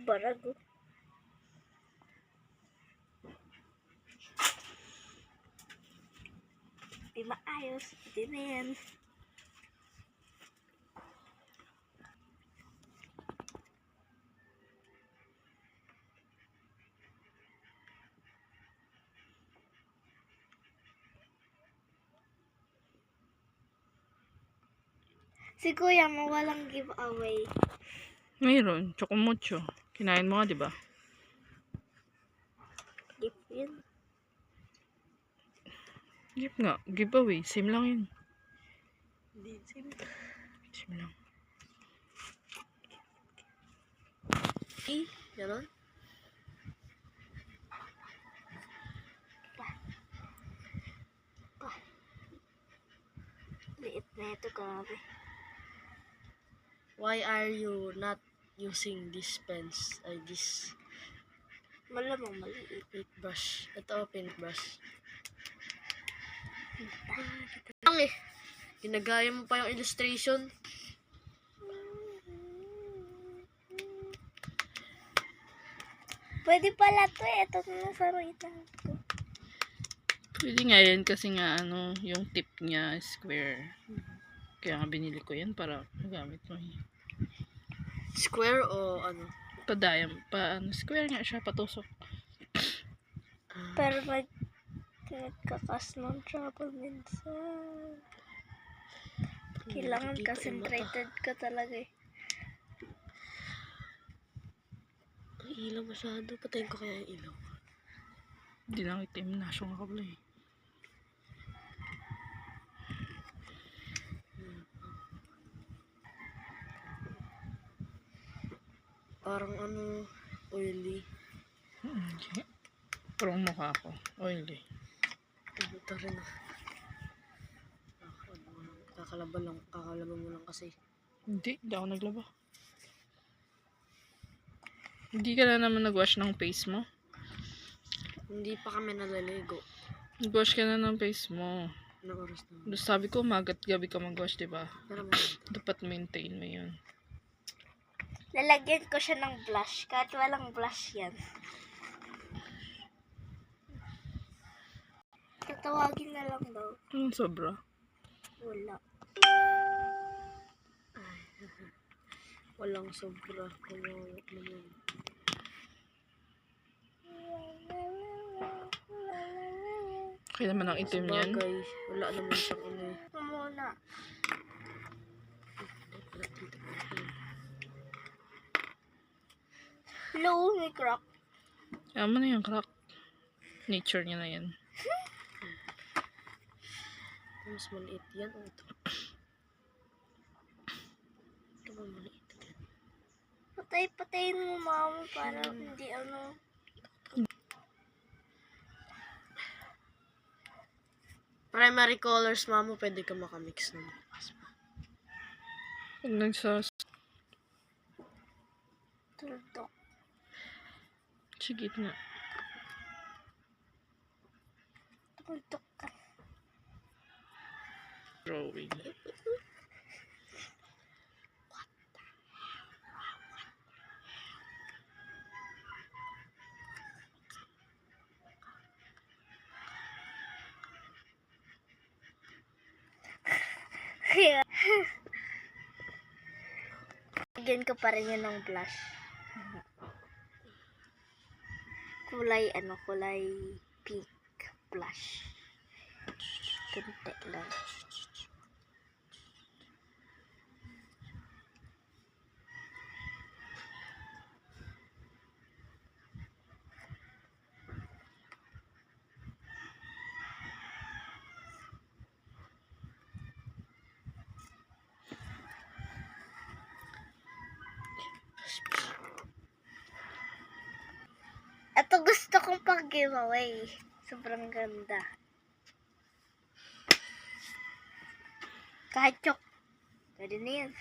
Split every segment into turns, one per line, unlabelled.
barago. Di maayos. Hindi na yan. Si Kuya mo walang giveaway.
Mayroon. Chocomucho. Kinain mo nga, di ba?
Gift yun.
Gift nga. Giveaway. Same lang yun.
Hindi, same.
Same lang.
Eh, gano'n? Liit na ito, grabe.
Why are you not using this pens? This
Malamang maliit.
paintbrush. Ito, paintbrush.
Ang eh.
Ginagaya mo pa yung illustration.
Pwede pala to eh. Ito na nasa ruitan ko.
Pwede nga yan kasi nga ano, yung tip niya square. Kaya nga binili ko yan para magamit mo.
Square o ano?
Square nga siya, patusok.
Pero nagkakas ng trouble minsan. Kailangan concentrated ka talaga eh.
Ang ilaw masyado. Patayin ko kaya yung ilaw.
Hindi lang itim na siya nga kabla eh.
Parang ano, oily.
Okay. Parang mukha ko. Oily.
Ito rin. Kakalaban mo lang kasi.
Hindi ako naglaba. Hindi ka na naman nag-wash ng face mo?
Hindi pa kami nalaligo.
Nag-wash ka na ng face mo.
Anong oras na?
Doon sabi ko, umagat gabi ka mag-wash, diba?
Pero
Dapat maintain mo yun.
Lalagyan ko siya ng blush. Kahit walang blush yan. Tatawagin na lang daw.
Sobra.
Wala.
walang sobra. Walang naman.
Kaya naman ang itim yan.
Sabagay, wala naman siyang ano eh.
Muna. Hello, may crack.
Kaya mo na yung crack. Nature niya na yan.
Mas maliit yan o ito? Ito ba maliit yan?
Patayin mo mama para hindi ano.
Primary colors, mamo, pwede ka makamix naman.
Pag nagsas...
Tuldok.
Sige na.
Tuldok ka.
Drawing.
Kaya. Lagyan ko pa rin yan ng blush. Kulay pink blush. Kunti lang. Ito gusto kong pag-giveaway. Sobrang ganda. Kahit chok. Pwede na yan.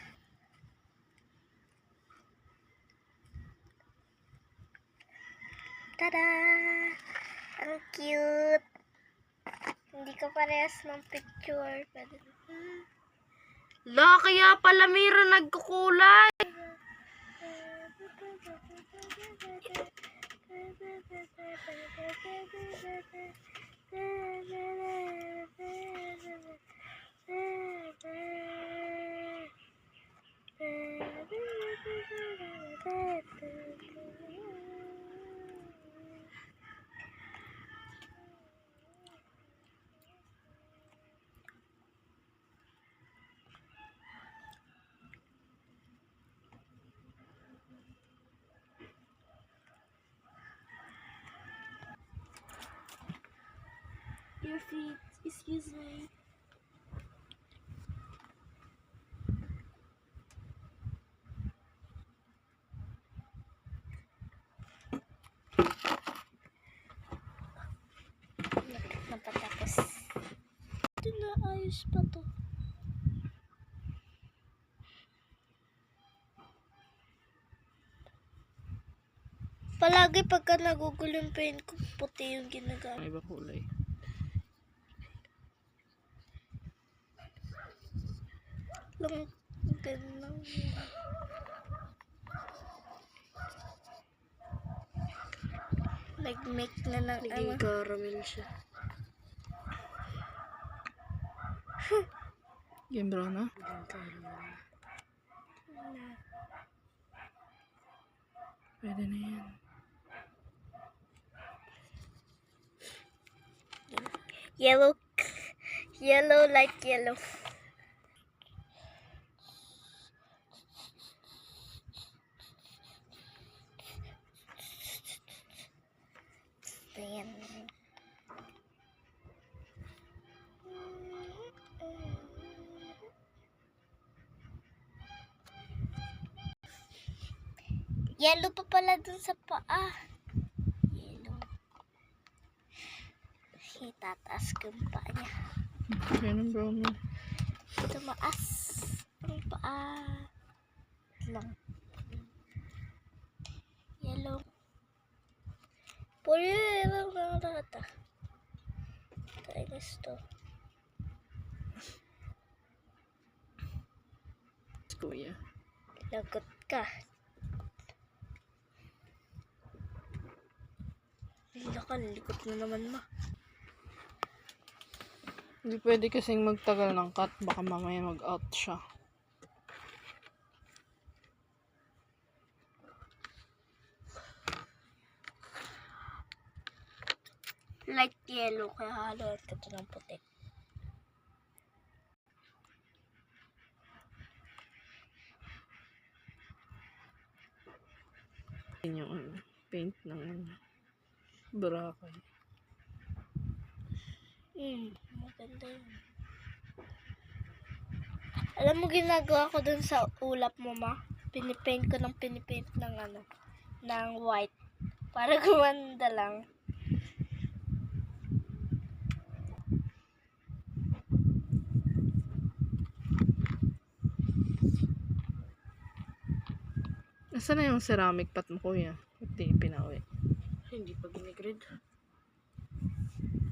Tada! Ang cute. Hindi ko parehas ng picture. Pwede na.
La, kaya pala Mira nagkukulay.
Your feet, excuse me. Napatapos. Ito na, ayos pa to. Palagi pagka nagugulo yung paint ko, puti yung ginagamit.
May iba kulay.
Lang, ganun. Nag-make na ng
Naging caramel siya.
Game brown na?
Naging caramel.
Pwede na yan.
Yellow, yellow, light yellow. Ayan. Yellow pa pala dun sa paa. Yellow. Itataas ko yung paa niya.
Yan ang brown na.
Tumaas ang paa. Lang. Yellow. Puro yellow na lahat ah. Kainis to.
Kuya.
Lagot ka. Lakan, likot na naman ma.
Hindi pwede kasing magtagal ng cut. Baka mamaya mag-out siya.
Light yellow, kaya haluan ko ito ng puti.
Yan yung paint ng Boracay.
Maganda yun. Alam mo ginagawa ko dun sa ulap mo ma? Pinipaint ko ng pinipaint ng ano, ng white. Para gumanda lang.
Nasaan na yung ceramic pot mo, kuya? Hindi pinauwi.
Hindi pa ginigrade.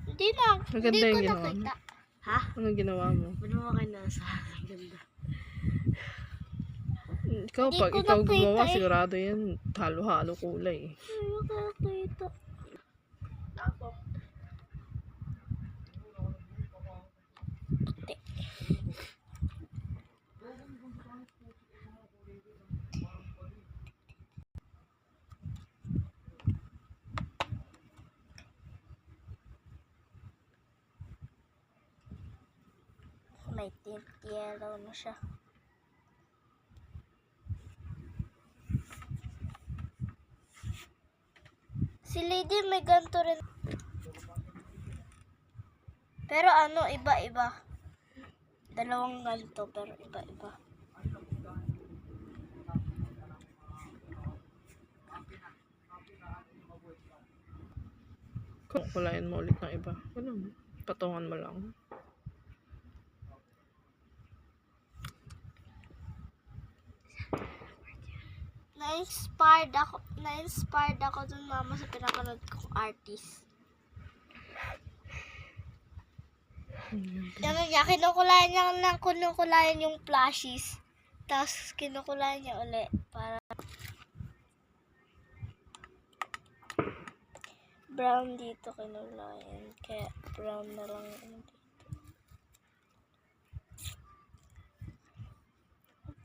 Hindi na,
Maganda
hindi ko
yung ginawa mo.
nakita.
Ha?
Ano ginawa mo?
Ba't mo kayo nasa ang ganda?
Ikaw,
Hindi
pag
ko
ikaw
nakita
gumawa,
eh.
sigurado yan, halo-halo kulay.
Hindi ko nakita. Puti. May tint yellow na siya. Si Lady may ganito rin. Pero ano, iba-iba. Dalawang ganito, pero iba-iba.
Kung kulayan mo ulit ng iba, ano, patungan mo lang.
Na-inspired ako dun mama sa pinapanood kong artist. Ano niya, kinukulayan yung plushies. Tapos kinukulayan niya uli para Brown dito kinulayan. Kaya brown na lang ano dito.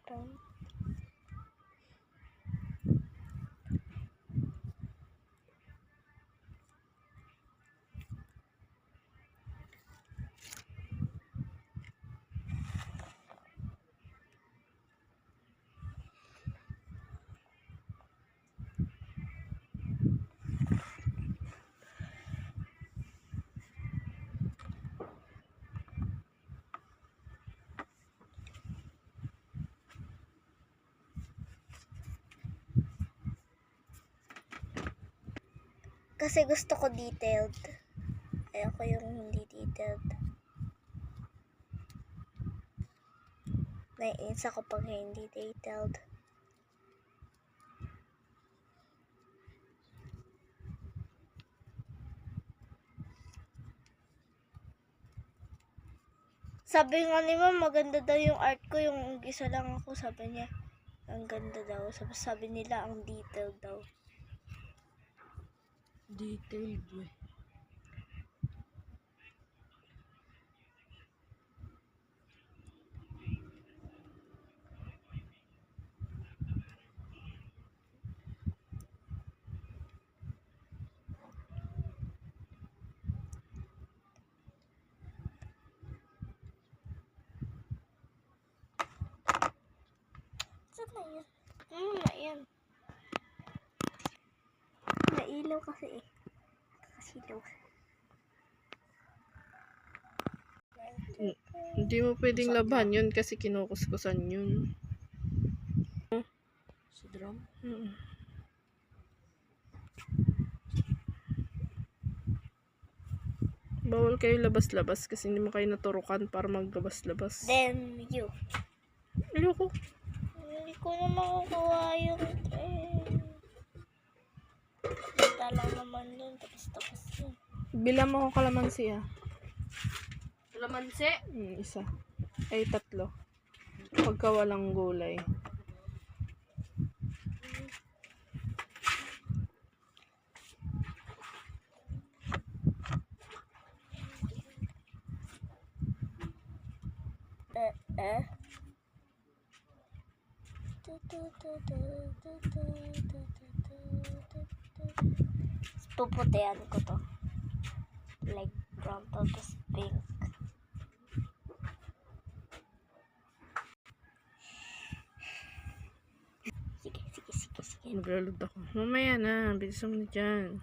Brown. Kasi gusto ko detailed. Ayoko yung hindi detailed. Naiinis ako pag hindi detailed. Sabi nga ni Ma'am, maganda daw yung art ko. Yung isa lang ako, sabi niya. Ang ganda daw. Sabi nila, ang detailed daw.
Detailed eh.
Saan na yan? Na yan. Nailaw kasi eh. Nakasilaw.
Hindi mo pwedeng labhan yun kasi kinukuskusan yun.
Sa drum.
Bawal kayo labas-labas kasi hindi mo kayo naturukan para maglabas-labas.
Then, you.
Ayoko.
Hindi ko na makukuha yung basta lang naman yun. Tapos yun.
Bilang mo ko kalamansi ah.
Kalamansi.
Isa. Ay, 3. Pagka walang gulay.
Puputihan ko to. Like brown tapos pink. Sige.
Maglalod ako. Mamaya na. Bilisan mo na dyan.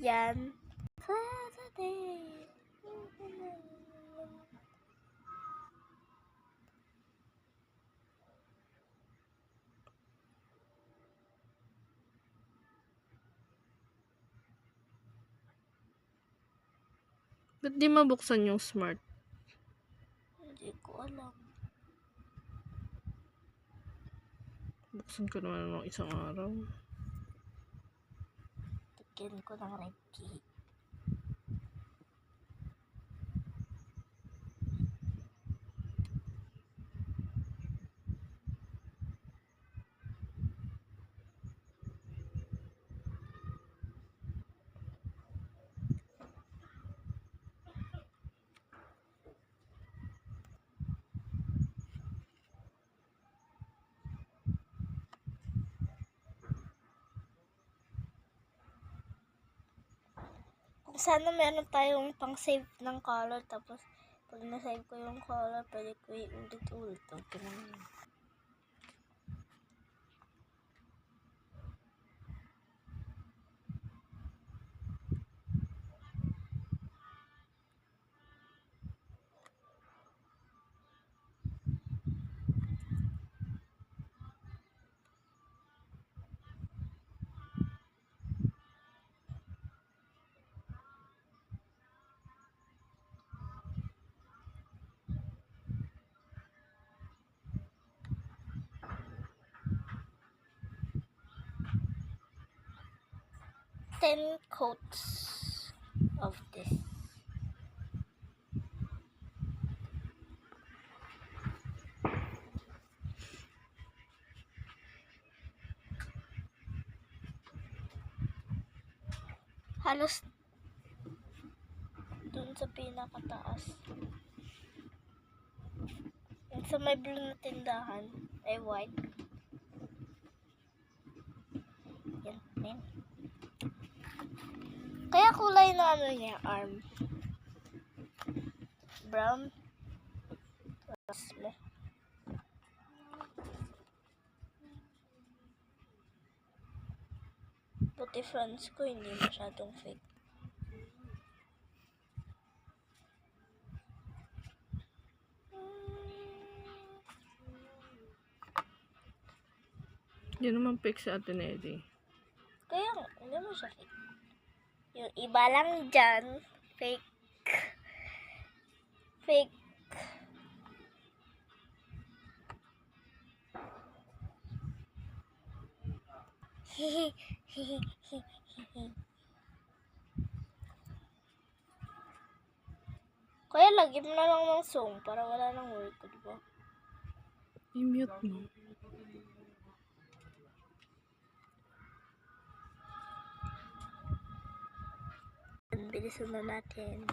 Yan.
Ba't di mabuksan yung smart?
Hindi ko alam.
Buksan ko naman ng isang araw.
lalagyan ko ng red key. Sana meron tayong pang-save ng color, tapos pag na-save ko yung color, pwede ko i-ulit-ulit. Okay lang yun. Ten coats of this. Halos dun sa pinakataas. Yung sa may blue na tindahan ay white. Yan, yan. Kaya kulay na ano niya, arm. Brown. Tapos may buti friends ko hindi masyadong fake.
Hindi naman fake sa atin, Eddie.
Kaya hindi mo siya fake. Yung iba lang dyan, fake. Fake. Kaya lagyan mo na lang ng song para wala nang work, diba?
I-mute mo.
Bilisan na natin.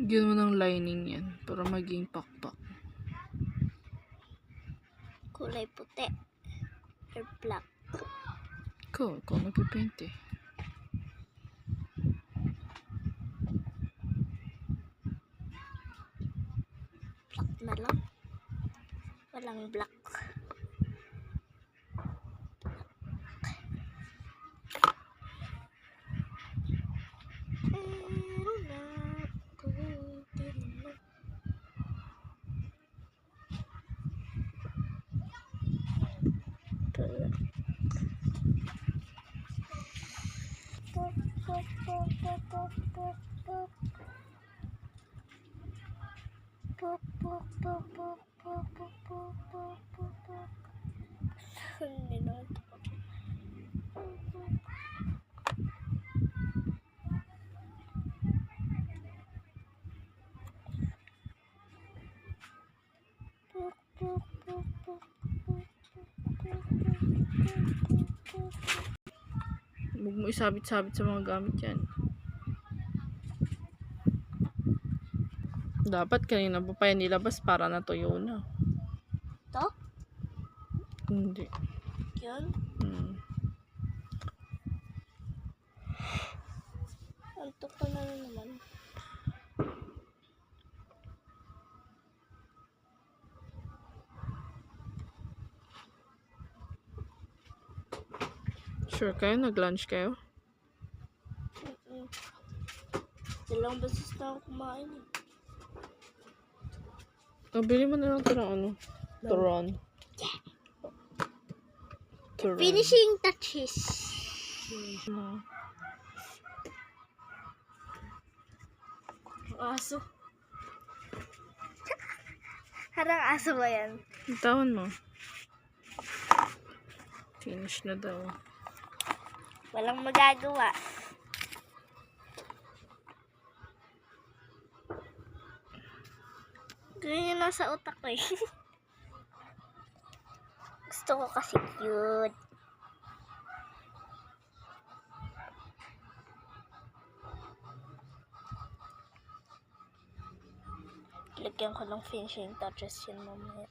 Bigyan mo ng lining yan para maging pakpak.
Kulay puti. Or black.
Ikaw magpipaint eh.
Black na lang. Walang black.
Huwag mo isabit-sabit sa mga gamit yan. Dapat kanina pa pa yan nilabas para natuyo na.
To?
Hindi.
Yun? Antok ko na naman.
Sure kayo? Nag-lunch kayo?
Dalawang beses na ako kumain eh.
Bili mo na lang ito ng ano? Turon.
Yeah.
Natural.
Finishing touches.
Ano?
Aso.
Harang aso ba yan?
Bitawan mo. Finish na daw.
Walang magagawa. Ganyan yung nasa utak ko eh. Gusto ko kasi cute. Lagyan ko ng finishing touches yun mamaya.